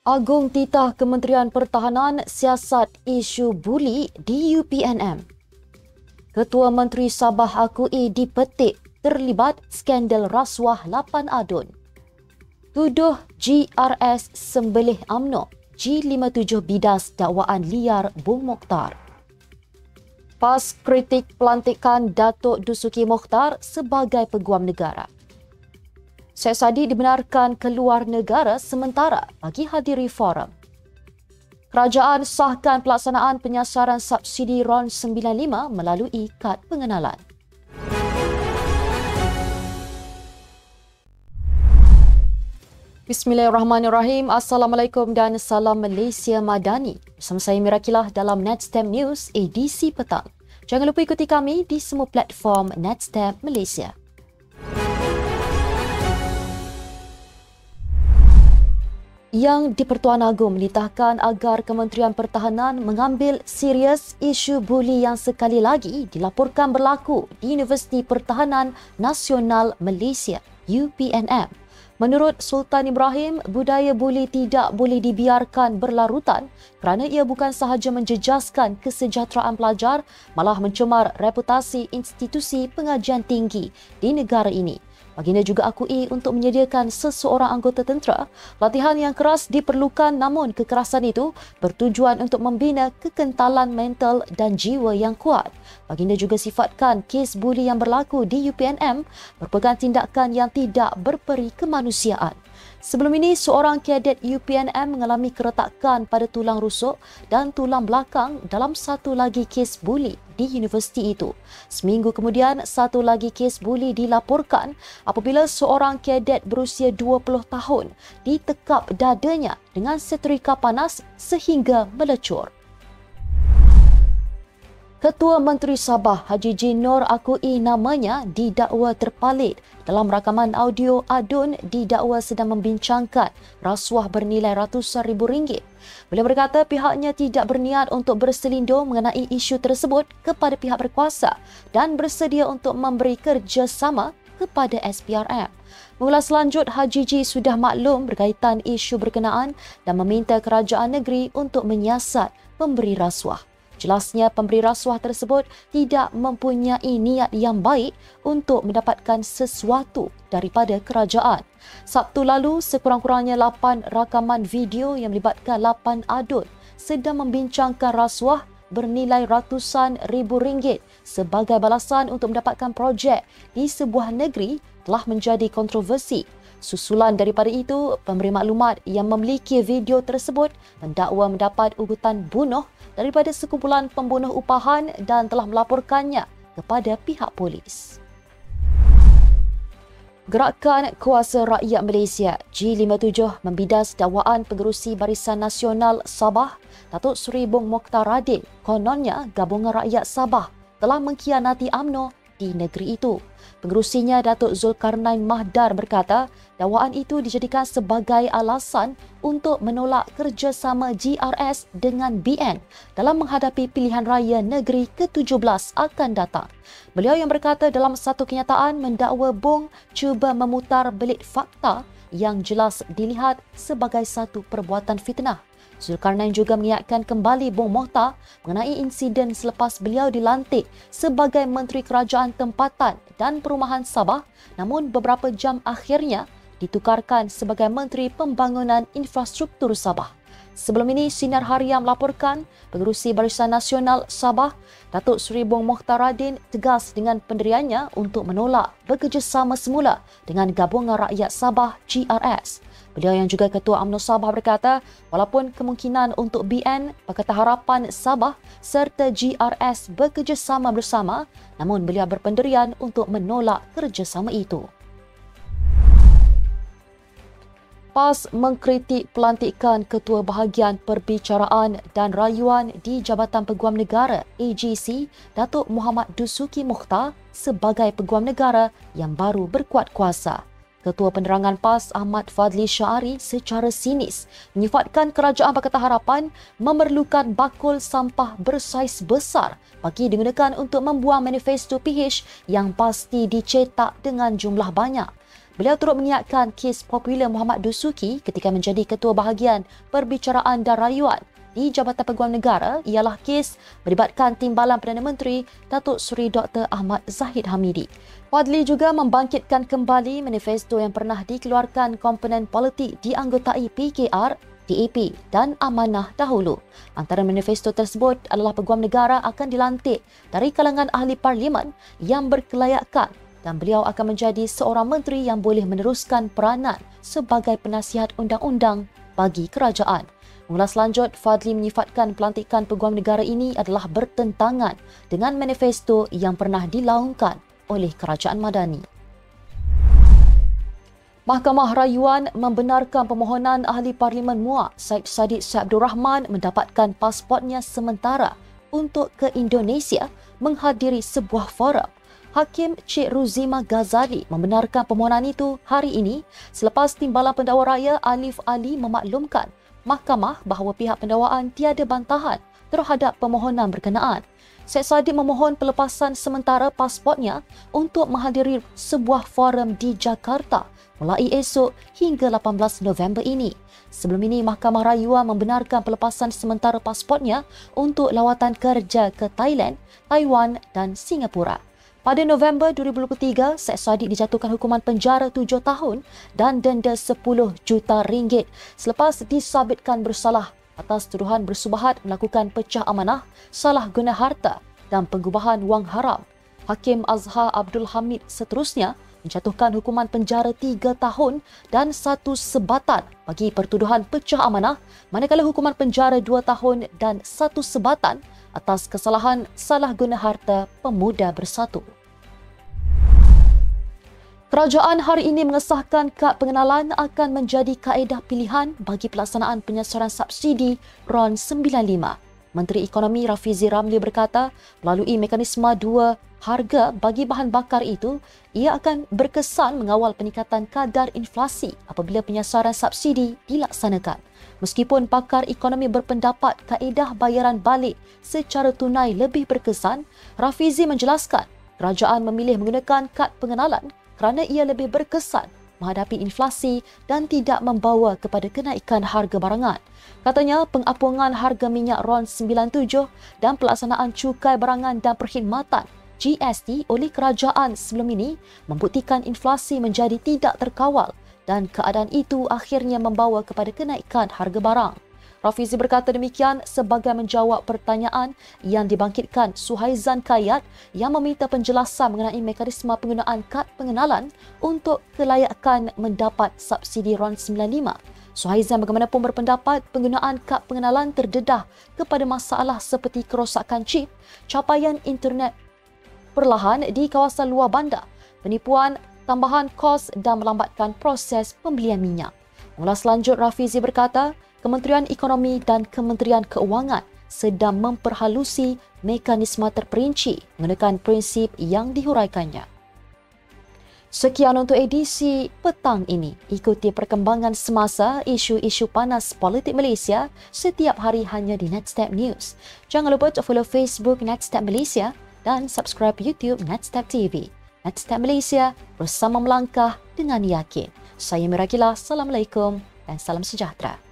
Agung titah Kementerian Pertahanan siasat isu buli di UPNM. Ketua Menteri Sabah akui dipetik terlibat skandal rasuah 8 adun. Tuduh GRS sembelih UMNO, G57 bidas dakwaan liar Bung Mokhtar. PAS kritik pelantikan Datuk Dusuki Mokhtar sebagai Peguam Negara. Syed Saddiq dibenarkan keluar negara sementara bagi hadiri forum. Kerajaan sahkan pelaksanaan penyasaran subsidi RON 95 melalui kad pengenalan. Bismillahirrahmanirrahim. Assalamualaikum dan salam Malaysia Madani. Bersama saya Mira Kilah dalam Netstem News edisi petang. Jangan lupa ikuti kami di semua platform Netstem Malaysia. Yang di-Pertuan Agong menitahkan agar Kementerian Pertahanan mengambil serius isu buli yang sekali lagi dilaporkan berlaku di Universiti Pertahanan Nasional Malaysia, UPNM. Menurut Sultan Ibrahim, budaya buli tidak boleh dibiarkan berlarutan kerana ia bukan sahaja menjejaskan kesejahteraan pelajar, malah mencemar reputasi institusi pengajian tinggi di negara ini. Baginda juga akui untuk menyediakan seseorang anggota tentera, latihan yang keras diperlukan namun kekerasan itu bertujuan untuk membina kekentalan mental dan jiwa yang kuat. Baginda juga sifatkan kes buli yang berlaku di UPNM merupakan tindakan yang tidak berperi kemanusiaan. Sebelum ini, seorang kadet UPNM mengalami keretakan pada tulang rusuk dan tulang belakang dalam satu lagi kes buli di universiti itu. Seminggu kemudian, satu lagi kes buli dilaporkan apabila seorang kadet berusia 20 tahun ditekap dadanya dengan setrika panas sehingga melecur. Ketua Menteri Sabah Haji Jin Nur akui namanya didakwa terpalit dalam rakaman audio adun didakwa sedang membincangkan rasuah bernilai ratusan ribu ringgit. Beliau berkata pihaknya tidak berniat untuk berselindung mengenai isu tersebut kepada pihak berkuasa dan bersedia untuk memberi kerjasama kepada SPRM. Mengulas lanjut, Haji Ji sudah maklum berkaitan isu berkenaan dan meminta kerajaan negeri untuk menyiasat pemberi rasuah. Jelasnya pemberi rasuah tersebut tidak mempunyai niat yang baik untuk mendapatkan sesuatu daripada kerajaan. Sabtu lalu, sekurang-kurangnya 8 rakaman video yang melibatkan 8 adun sedang membincangkan rasuah bernilai ratusan ribu ringgit sebagai balasan untuk mendapatkan projek di sebuah negeri telah menjadi kontroversi. Susulan daripada itu, pemberi maklumat yang memiliki video tersebut mendakwa mendapat ugutan bunuh daripada sekumpulan pembunuh upahan dan telah melaporkannya kepada pihak polis. Gerakan Kuasa Rakyat Malaysia G57 membidas dakwaan pengerusi Barisan Nasional Sabah Datuk Seri Bung Mokhtar Radin. Kononnya Gabungan Rakyat Sabah telah mengkhianati UMNO di negeri itu. Pengerusinya Datuk Zulkarnain Mahdar berkata dakwaan itu dijadikan sebagai alasan untuk menolak kerjasama GRS dengan BN dalam menghadapi pilihan raya negeri ke-17 akan datang. Beliau yang berkata dalam satu kenyataan mendakwa Bung cuba memutar belit fakta yang jelas dilihat sebagai satu perbuatan fitnah. Zulkarnain juga mengingatkan kembali Bung Mokhtar mengenai insiden selepas beliau dilantik sebagai Menteri Kerajaan Tempatan dan Perumahan Sabah, namun beberapa jam akhirnya ditukarkan sebagai Menteri Pembangunan Infrastruktur Sabah. Sebelum ini, Sinar Harian melaporkan pengerusi Barisan Nasional Sabah, Datuk Seri Bung Mokhtar Radin tegas dengan pendiriannya untuk menolak bekerjasama semula dengan Gabungan Rakyat Sabah GRS. Beliau yang juga Ketua UMNO Sabah berkata, walaupun kemungkinan untuk BN, Pakatan Harapan Sabah serta GRS bekerjasama bersama, namun beliau berpendirian untuk menolak kerjasama itu. PAS mengkritik pelantikan Ketua Bahagian Perbicaraan dan Rayuan di Jabatan Peguam Negara AGC Datuk Muhammad Dusuki Mokhtar sebagai Peguam Negara yang baru berkuat kuasa. Ketua Penerangan PAS Ahmad Fadli Syari secara sinis menyifatkan Kerajaan Pakatan Harapan memerlukan bakul sampah bersaiz besar bagi digunakan untuk membuang manifesto PH yang pasti dicetak dengan jumlah banyak. Beliau turut mengingatkan kes popular Muhammad Dusuki ketika menjadi Ketua Bahagian Perbicaraan dan Rayuan di Jabatan Peguam Negara ialah kes melibatkan Timbalan Perdana Menteri Datuk Seri Dr. Ahmad Zahid Hamidi. Fadli juga membangkitkan kembali manifesto yang pernah dikeluarkan komponen politik dianggotai PKR, DAP dan Amanah dahulu. Antara manifesto tersebut adalah Peguam Negara akan dilantik dari kalangan ahli parlimen yang berkelayakan dan beliau akan menjadi seorang menteri yang boleh meneruskan peranan sebagai penasihat undang-undang bagi kerajaan. Mengulas lanjut, Fadli menyifatkan pelantikan Peguam Negara ini adalah bertentangan dengan manifesto yang pernah dilaungkan oleh Kerajaan Madani. Mahkamah Rayuan membenarkan permohonan Ahli Parlimen Muar Syed Saddiq Syed Abdul Rahman mendapatkan pasportnya sementara untuk ke Indonesia menghadiri sebuah forum. Hakim Cik Ruzima Ghazali membenarkan permohonan itu hari ini selepas Timbalan Pendakwa Raya Alif Ali memaklumkan Mahkamah bahawa pihak pendakwaan tiada bantahan terhadap permohonan berkenaan. Syed Saddiq memohon pelepasan sementara pasportnya untuk menghadiri sebuah forum di Jakarta mulai esok hingga 18 November ini. Sebelum ini, Mahkamah Rayuan membenarkan pelepasan sementara pasportnya untuk lawatan kerja ke Thailand, Taiwan dan Singapura. Pada November 2023, Syed Saddiq dijatuhkan hukuman penjara 7 tahun dan denda 10 juta ringgit selepas disabitkan bersalah atas tuduhan bersubahat melakukan pecah amanah, salah guna harta dan pengubahan wang haram. Hakim Azhar Abdul Hamid seterusnya menjatuhkan hukuman penjara 3 tahun dan 1 sebatan bagi pertuduhan pecah amanah, manakala hukuman penjara 2 tahun dan 1 sebatan atas kesalahan salah guna harta pemuda bersatu. Kerajaan hari ini mengesahkan kad pengenalan akan menjadi kaedah pilihan bagi pelaksanaan penyasaran subsidi RON 95. Menteri Ekonomi Rafizi Ramli berkata, melalui mekanisme dua harga bagi bahan bakar itu, ia akan berkesan mengawal peningkatan kadar inflasi apabila penyasaran subsidi dilaksanakan. Meskipun pakar ekonomi berpendapat kaedah bayaran balik secara tunai lebih berkesan, Rafizi menjelaskan kerajaan memilih menggunakan kad pengenalan kerana ia lebih berkesan menghadapi inflasi dan tidak membawa kepada kenaikan harga barangan. Katanya, pengapungan harga minyak RON 97 dan pelaksanaan cukai barangan dan perkhidmatan GST oleh kerajaan sebelum ini membuktikan inflasi menjadi tidak terkawal dan keadaan itu akhirnya membawa kepada kenaikan harga barang. Rafizi berkata demikian sebagai menjawab pertanyaan yang dibangkitkan Suhaizan Kayat yang meminta penjelasan mengenai mekanisme penggunaan kad pengenalan untuk kelayakan mendapat subsidi RON 95. Suhaizan bagaimanapun berpendapat penggunaan kad pengenalan terdedah kepada masalah seperti kerosakan chip, capaian internet perlahan di kawasan luar bandar, penipuan, tambahan kos dan melambatkan proses pembelian minyak. Mengulas lanjut, Rafizi berkata, Kementerian Ekonomi dan Kementerian Keuangan sedang memperhalusi mekanisme terperinci menggunakan prinsip yang dihuraikannya. Sekian untuk edisi petang ini. Ikuti perkembangan semasa isu-isu panas politik Malaysia setiap hari hanya di Nextstep News. Jangan lupa untuk follow Facebook Nextstep Malaysia dan subscribe YouTube Nextstep TV. Nextstep Malaysia, bersama melangkah dengan yakin. Saya Mira Gila, Assalamualaikum dan salam sejahtera.